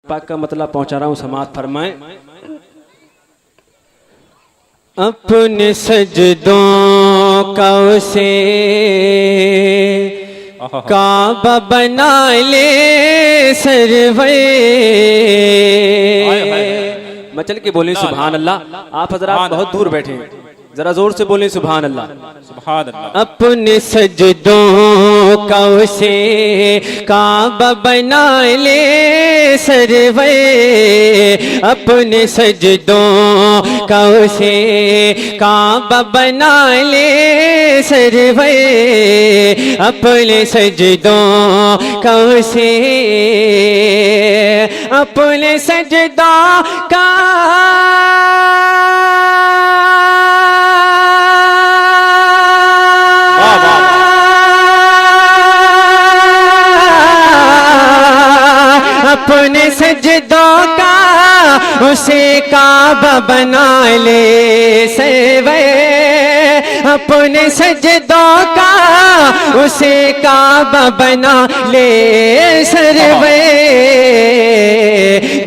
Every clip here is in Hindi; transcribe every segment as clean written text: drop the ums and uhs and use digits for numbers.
पाक का मतलब पहुंचा रहा हूं, समाज फरमाए। अपने सजदों का उसे काबा बना ले सरवे। मैं चल के बोले सुभान अल्लाह। आप हजरात बहुत दूर बैठे हैं, जरा जोर से बोले सुभान अल्लाह। सुभान अल्लाह। अपने सजदों का उसे काबा बना ले सरवे। अपने सजदों का उसे काबा बना ले सरवे। अपने सजदों का उसे अपने सजदों का अपने सजदों का उसे काबा बना ले सरवे। अपने सजदों का उसे काबा बना ले सरवे।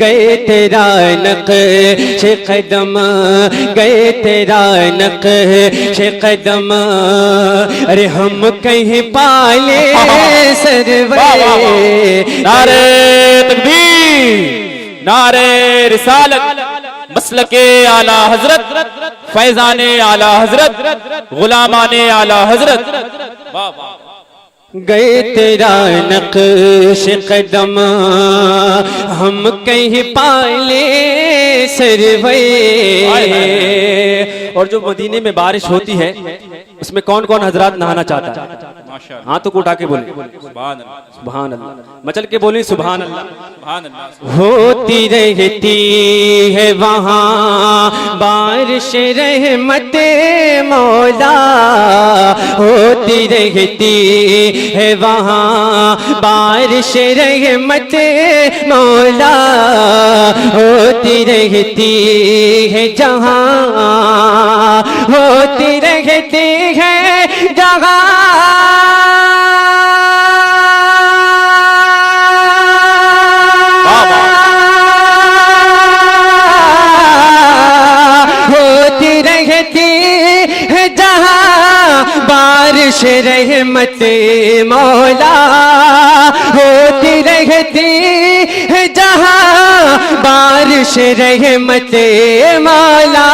गए तेरा नक्श कदम, गए तेरा नक्श कदम, अरे हम कहीं पाले सरवे। नारे तकबीर, नारे रिसालत, मसलके आला हजरत, फैजाने आला हजरत, गुलामाने आला हजरत। गए तेरा नक्श कदम, हम कहीं पाले सरवे। और जो मदीने में बारिश होती है उसमें कौन कौन हजरात नहाना चाहता है? हाँ तो उठा के बोले सुभान अल्लाह। मचल के बोले सुभान अल्लाह। होती रहती है वहाँ बारिश रहमत मौला। होती रहती है वहाँ बारिश रहमत मौला। होती रहती है जहाँ, होती रहती है जहाँ, होती रहती है जहाँ बारिश रहमत मौला। होती रहती है जहाँ बारिश रहमत मौला।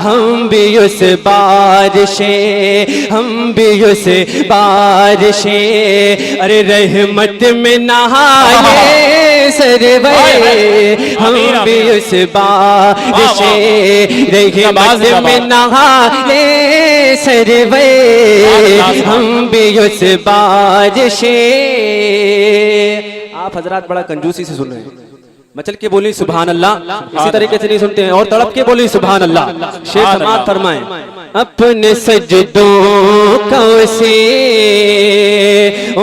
हम भी उस बारिशे, हम भी उस बारिशे, अरे रहमत में नहाए सरवे। हम भी उस बारिशे रहमत में नहाए सरवे। हम भी उस बारिशे। आप हजरात बड़ा कंजूसी से सुन रहे हैं, मचल के बोली सुभान अल्लाह। इसी तरीके से नहीं सुनते हैं और तड़प के बोली सुभान अल्लाह। शेख समात फरमाए। अपने सजदों का उसे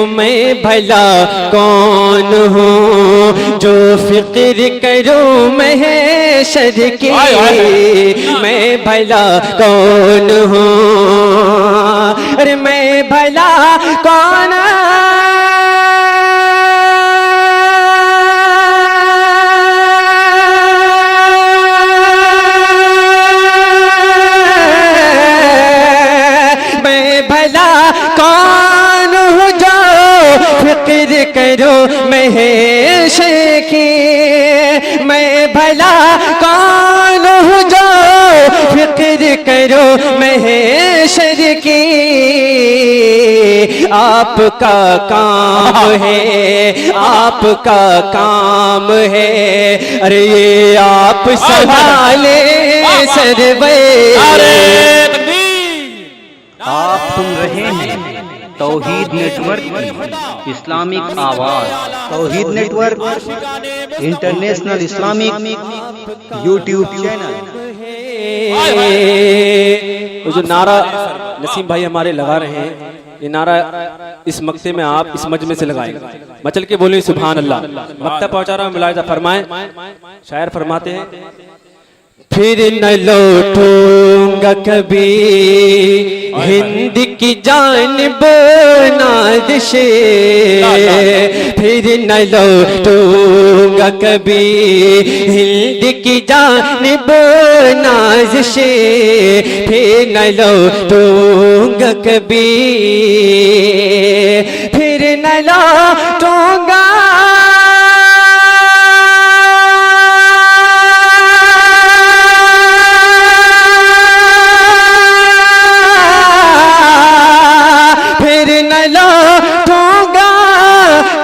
मैं भला कौन हूँ जो फिक्र करूँ महशर की। मैं भला कौन हूँ, अरे मैं भला कौन, कौन हूँ जो फिक्र करो महशर की। मैं भला कौन हूँ जो फिक्र करो महशर की। आपका काम है, आपका काम है, अरे ये आप संभाले सरवे। आप सुन रहे हैं तौहीद नेटवर्क की इस्लामिक आवाज। Tauheed network international Islamic YouTube channel. जो नारा नसीम भाई हमारे लगा रहे हैं, ये नारा इस मक्ते में आप इस मजमे से लगाएं। मचल के बोले सुभान अल्लाह। मक्ता पहुंचा रहा हूं, मुलाहिजा फरमाएं। शायर फरमाते हैं फिर न लौटूंगा कभी हिंद की जानिब नाज़िशे, फिर न लौटूंगा कभी हिंद की जानिब नाज़िशे, फिर न लौटूंगा कभी, फिर न लौटूंगा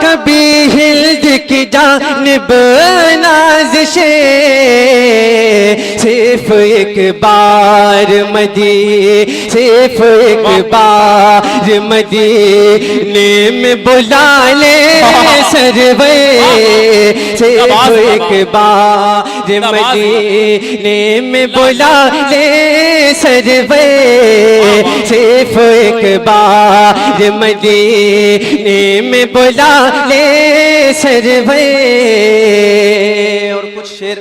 कभी हिंद की जानिब नाज़िशे, सिर्फ एक बार सिर्फ एक बार मदीने में बुला ले सरवे, सिर्फ एक बार मदीने में बुला ले सरवे, सिर्फ एक बार मदीने में बुला ले सरवे। और कुछ शेर